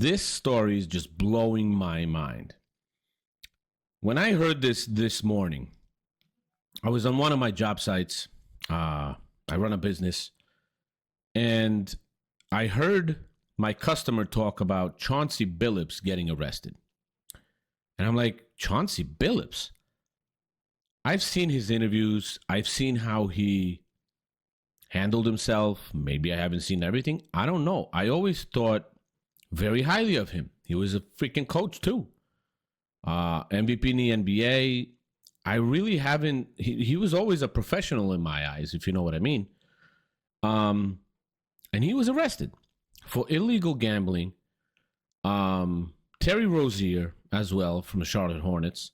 This story is just blowing my mind. When I heard this morning, I was on one of my job sites. I run a business, and I heard my customer talk about Chauncey Billups getting arrested. And I'm like, Chauncey Billups? I've seen his interviews. I've seen how he handled himself. Maybe I haven't seen everything. I don't know. I always thought very highly of him. He was a freaking coach too. MVP in the NBA. I really haven't. He was always a professional in my eyes, if you know what I mean. And he was arrested for illegal gambling. Terry Rozier as well from the Charlotte Hornets.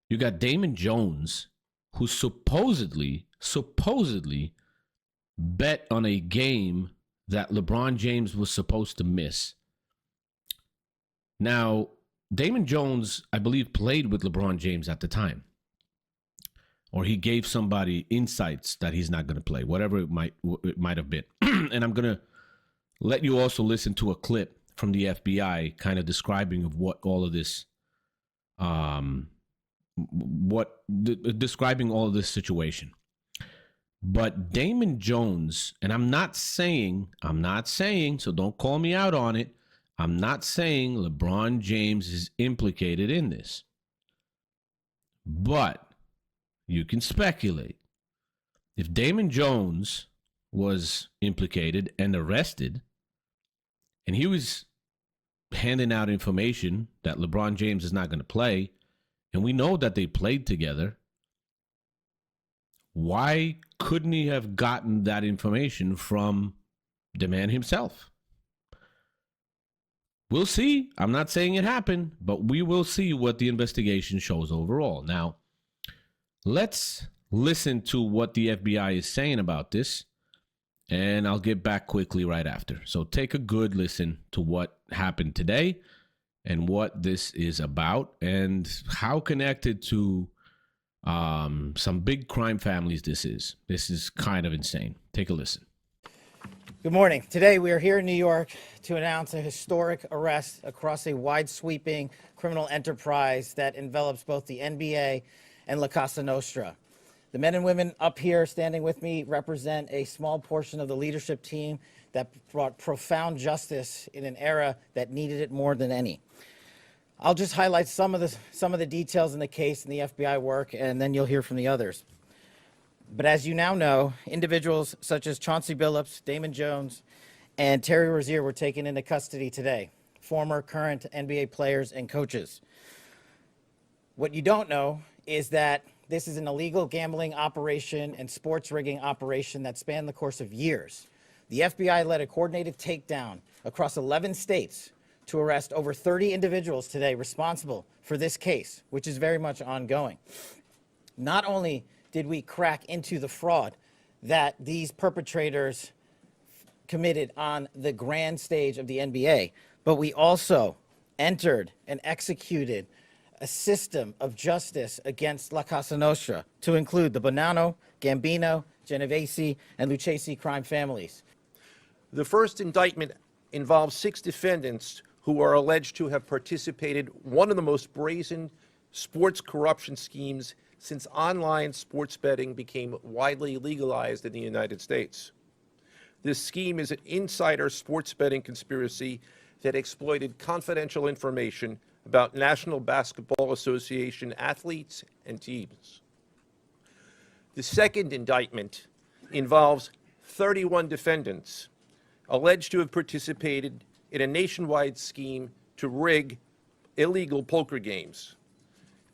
You got Damon Jones, who supposedly bet on a game that LeBron James was supposed to miss. Now, Damon Jones, I believe, played with LeBron James at the time. Or he gave somebody insights that he's not going to play, whatever it might have been. And I'm going to let you also listen to a clip from the FBI kind of describing of what all of this, describing all of this situation. But Damon Jones, and I'm not saying, so don't call me out on it. I'm not saying LeBron James is implicated in this. But you can speculate. If Damon Jones was implicated and arrested, and he was handing out information that LeBron James is not going to play, and we know that they played together, why couldn't he have gotten that information from the man himself? We'll see. I'm not saying it happened, but we will see what the investigation shows overall. Now, let's listen to what the FBI is saying about this, and I'll get back quickly right after. So take a good listen to what happened today and what this is about and how connected to some big crime families this is. This is kind of insane. Take a listen. Good morning. Today we are here in New York to announce a historic arrest across a wide-sweeping criminal enterprise that envelops both the NBA and La Casa Nostra. The men and women up here standing with me represent a small portion of the leadership team that brought profound justice in an era that needed it more than any. I'll just highlight some of the details in the case and the FBI work, and then you'll hear from the others. But as you now know, individuals such as Chauncey Billups, Damon Jones, and Terry Rozier were taken into custody today, former, current NBA players and coaches. What you don't know is that this is an illegal gambling operation and sports rigging operation that spanned the course of years. The FBI led a coordinated takedown across 11 states to arrest over 30 individuals today responsible for this case, which is very much ongoing. Not only did we crack into the fraud that these perpetrators committed on the grand stage of the NBA, but we also entered and executed a system of justice against La Casa Nostra to include the Bonanno, Gambino, Genovese, and Lucchesi crime families. The first indictment involves 6 defendants who are alleged to have participated in one of the most brazen sports corruption schemes since online sports betting became widely legalized in the United States. This scheme is an insider sports betting conspiracy that exploited confidential information about National Basketball Association athletes and teams. The second indictment involves 31 defendants alleged to have participated in a nationwide scheme to rig illegal poker games.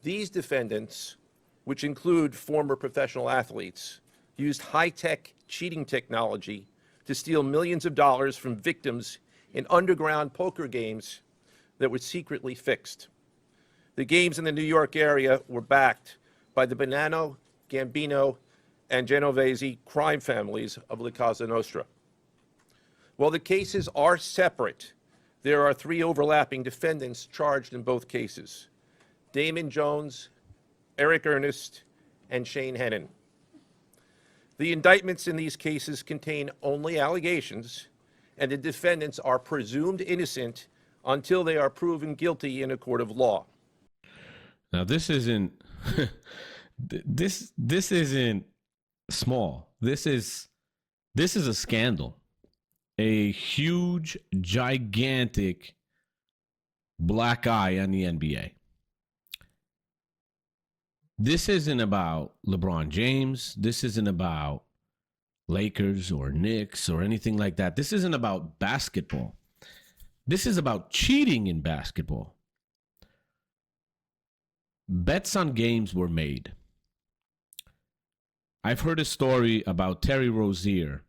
These defendants, which include former professional athletes, used high-tech cheating technology to steal millions of dollars from victims in underground poker games that were secretly fixed. The games in the New York area were backed by the Bonanno, Gambino, and Genovese crime families of La Casa Nostra. While the cases are separate, there are 3 overlapping defendants charged in both cases: Damon Jones, Eric Ernest, and Shane Hennon. The indictments in these cases contain only allegations, and the defendants are presumed innocent until they are proven guilty in a court of law. Now this isn't this isn't small. This is a scandal. A huge, gigantic black eye on the NBA. This isn't about LeBron James. This isn't about Lakers or Knicks or anything like that. This isn't about basketball. This is about cheating in basketball. Bets on games were made. I've heard a story about Terry Rozier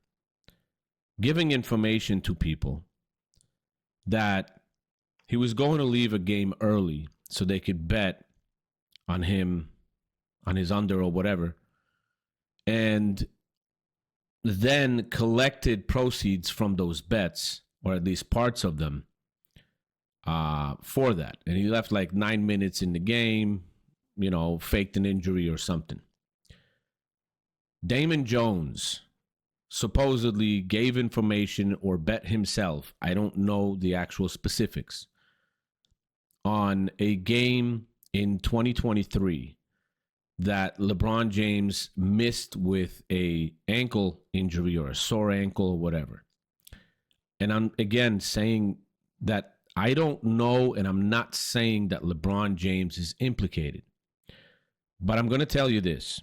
giving information to people that he was going to leave a game early so they could bet on him, on his under or whatever, and then collected proceeds from those bets, or at least parts of them, for that. And he left like 9 minutes in the game, faked an injury or something. Damon Jones supposedly gave information or bet himself, I don't know the actual specifics, on a game in 2023 that LeBron James missed with a ankle injury or a sore ankle or whatever. And I'm, again, saying that I don't know, and I'm not saying that LeBron James is implicated. But I'm going to tell you this.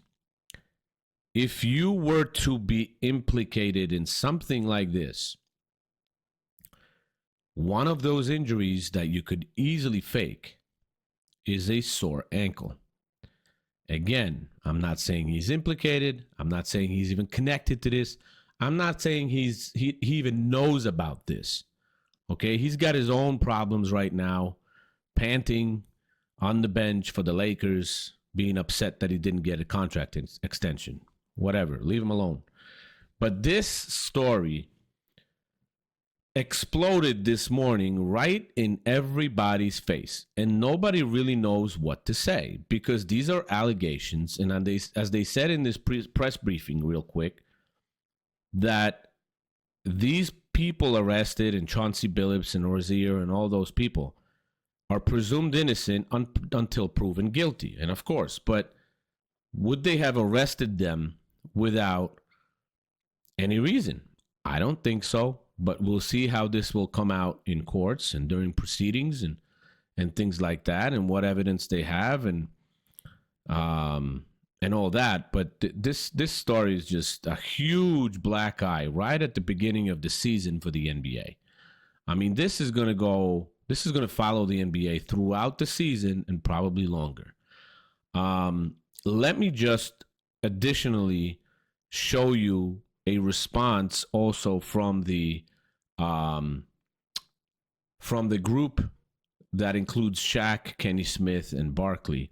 If you were to be implicated in something like this, one of those injuries that you could easily fake is a sore ankle. Again, I'm not saying he's implicated. I'm not saying he's even connected to this. I'm not saying he even knows about this. Okay, he's got his own problems right now, panting on the bench for the Lakers, being upset that he didn't get a contract extension. Whatever, leave him alone. But this story exploded this morning right in everybody's face, and nobody really knows what to say, because these are allegations, and as they said in this press briefing real quick, that these people arrested, and Chauncey Billups and Rozier and all those people, are presumed innocent until proven guilty. And of course, but would they have arrested them without any reason? I don't think so, but we'll see how this will come out in courts and during proceedings and things like that, and what evidence they have and all that. But this story is just a huge black eye right at the beginning of the season for the NBA. I mean, this is going to follow the NBA throughout the season and probably longer. Let me just additionally show you a response also from the group that includes Shaq, Kenny Smith, and Barkley.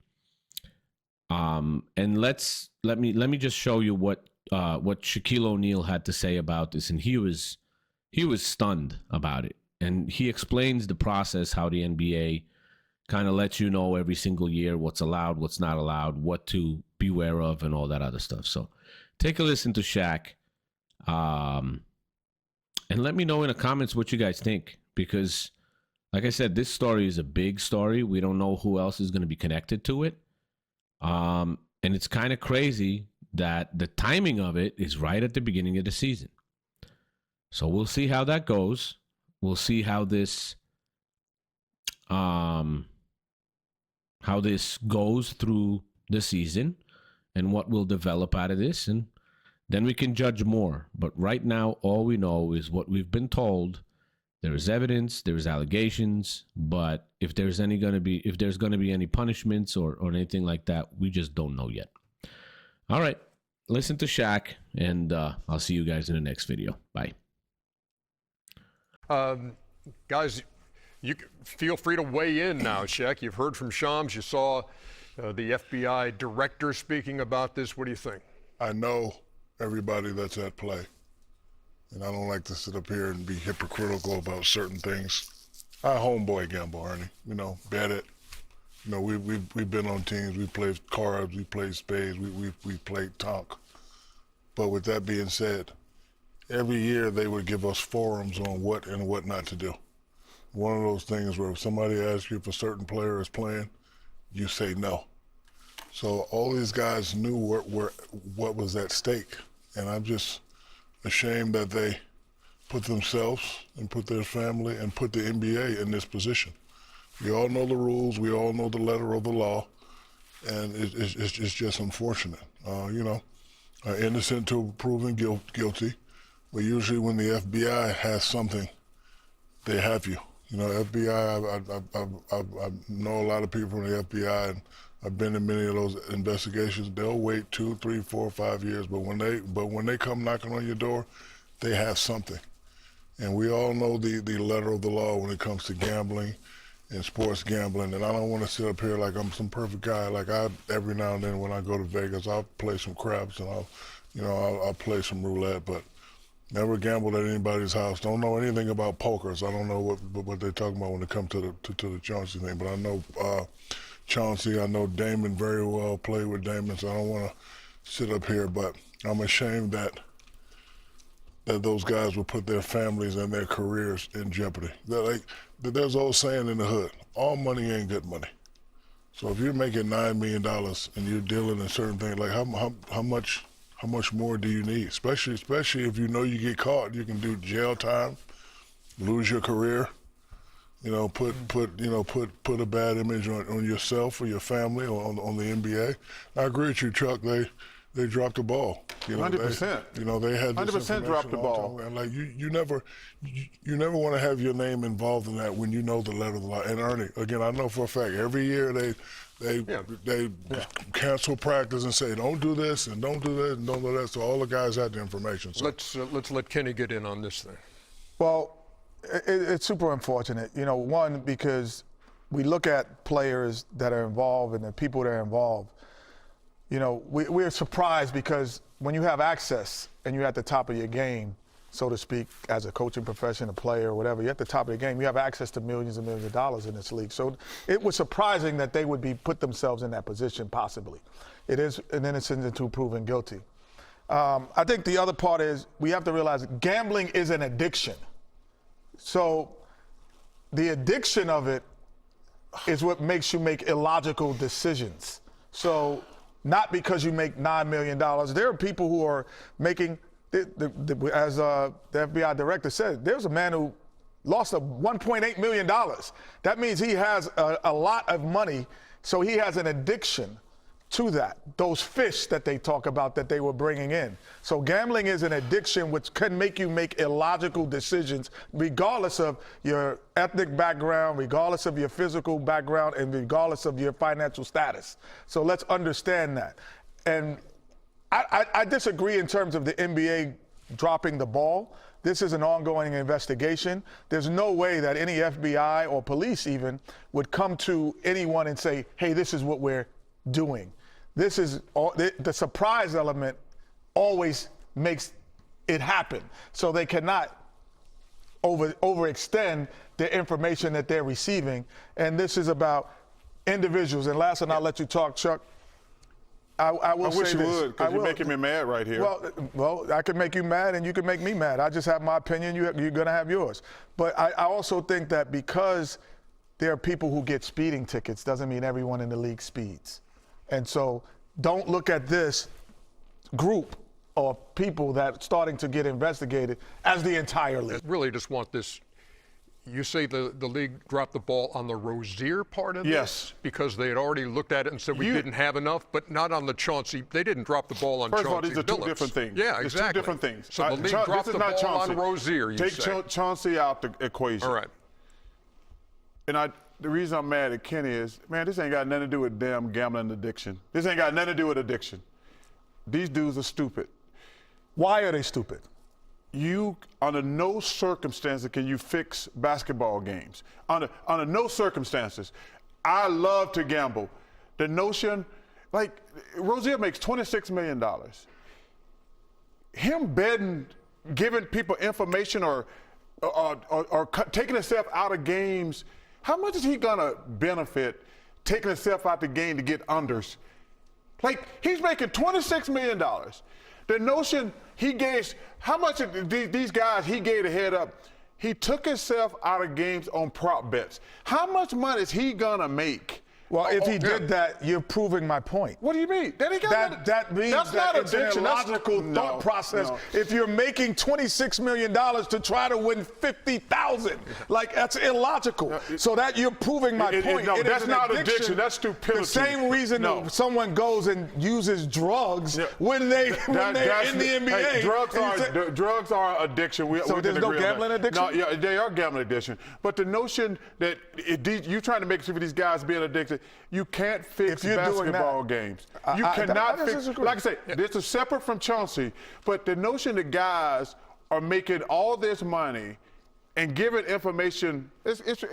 And let me just show you what Shaquille O'Neal had to say about this, and he was stunned about it. And he explains the process, how the NBA kind of lets you know every single year what's allowed, what's not allowed, what to beware of, and all that other stuff. So take a listen to Shaq, and let me know in the comments what you guys think, because like I said, this story is a big story. We don't know who else is going to be connected to it. And it's kind of crazy that the timing of it is right at the beginning of the season. So we'll see how that goes. We'll see how this goes through the season and what will develop out of this, and then we can judge more. But right now, all we know is what we've been told. There is evidence, there is allegations, but if there's going to be any punishments or anything like that, we just don't know yet. All right, listen to Shaq, and I'll see you guys in the next video. Bye. Guys, you feel free to weigh in now, Shaq. You've heard from Shams. You saw the FBI director speaking about this. What do you think? I know everybody that's at play, and I don't like to sit up here and be hypocritical about certain things. I homeboy gamble, Ernie. Bet it. We've been on teams. We played cards. We played spades. We played tonk. But with that being said, every year they would give us forums on what and what not to do. one of those things where if somebody asks you if a certain player is playing, you say no. So all these guys knew what was at stake, and I'm just ashamed that they put themselves and put their family and put the NBA in this position. We all know the rules, we all know the letter of the law, and it's just unfortunate. Innocent till proven guilty, but usually when the FBI has something, they have you. You know, FBI, I know a lot of people from the FBI, and I've been in many of those investigations. They'll wait 2, 3, 4, 5 years, but when they come knocking on your door, they have something. And we all know the letter of the law when it comes to gambling and sports gambling. And I don't want to sit up here like I'm some perfect guy. Like every now and then when I go to Vegas, I'll play some craps and I'll play some roulette, but never gambled at anybody's house. Don't know anything about poker, so I don't know what they're talking about when it comes to the Chauncey thing. But I know Chauncey, I know Damon very well, played with Damon, so I don't want to sit up here, but I'm ashamed that those guys would put their families and their careers in jeopardy. There's an old saying in the hood, all money ain't good money. So if you're making $9 million and you're dealing in certain things, like how much more do you need? Especially if you know you get caught, you can do jail time, lose your career, put a bad image on yourself or your family or on the NBA. I agree with you, Chuck. They dropped the ball. 100%. They had this 100% dropped the ball. And like you never want to have your name involved in that when you know the letter of the law. And Ernie, again, I know for a fact every year they cancel practice and say don't do this and don't do that and don't do that. So all the guys had the information. So. Let's let Kenny get in on this thing. Well, it's super unfortunate. One, because we look at players that are involved and the people that are involved. We're surprised because when you have access and you're at the top of your game, so to speak, as a coaching profession, a player, or whatever, you're at the top of your game, you have access to millions and millions of dollars in this league. So it was surprising that they would put themselves in that position, possibly. It is an innocent until proven guilty. I think the other part is we have to realize gambling is an addiction. So the addiction of it is what makes you make illogical decisions. So not because you make $9 million. There are people who are making, as the FBI director said, there's a man who lost $1.8 million. That means he has a lot of money, so he has an addiction to that, those fish that they talk about that they were bringing in. So gambling is an addiction which can make you make illogical decisions regardless of your ethnic background, regardless of your physical background, and regardless of your financial status. So let's understand that. And I disagree in terms of the NBA dropping the ball. This is an ongoing investigation. There's no way that any FBI or police even would come to anyone and say, hey, this is what we're doing. This is the surprise element always makes it happen. So they cannot overextend the information that they're receiving. And this is about individuals. And last, and I'll let you talk, Chuck. I will say this. I wish you would, because you're making me mad right here. Well, I can make you mad and you can make me mad. I just have my opinion. You're going to have yours. But I also think that because there are people who get speeding tickets doesn't mean everyone in the league speeds. And so don't look at this group of people that's starting to get investigated as the entire league. I really just want this. You say the league dropped the ball on the Rozier part of Yes. this? Because they had already looked at it and said we didn't have enough, but not on the Chauncey. They didn't drop the ball on First Chauncey of all, these are two Billups. different things. Yeah, It's exactly. two different things. So the league dropped the ball on Rozier, you Take say. Chauncey out the equation. All right. And the reason I'm mad at Kenny is, man, this ain't got nothing to do with damn gambling addiction. This ain't got nothing to do with addiction. These dudes are stupid. Why are they stupid? Under no circumstances can you fix basketball games. Under no circumstances. I love to gamble. The notion, like, Rozier makes $26 million. Him betting, giving people information or taking himself out of games, how much is he gonna benefit taking himself out the game to get unders? Like, he's making $26 million. The notion he gave, how much of these guys he gave a head up, He took himself out of games on prop bets. How much money is he gonna make? Well, if he did that, you're proving my point. What do you mean? That means that's that not it's an addiction. illogical No, thought process. no. If you're making $26 million to try to win 50,000, like that's illogical. So that you're proving my point. No, It is that's an not addiction. That's stupidity. The same reason No. someone goes and uses drugs when they're in the NBA. Hey, drugs are addiction. So we there's can no agree on gambling that. addiction? No, yeah, they are gambling addiction. But the notion that you're trying to make sure these guys being addicted, you can't fix If you're doing basketball that, games. You cannot I fix. disagree. Like I say, this is separate from Chauncey. But the notion that guys are making all this money and giving information,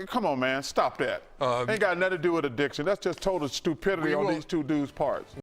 come on, man, stop that. Ain't got nothing to do with addiction. That's just total stupidity on these two dudes' parts.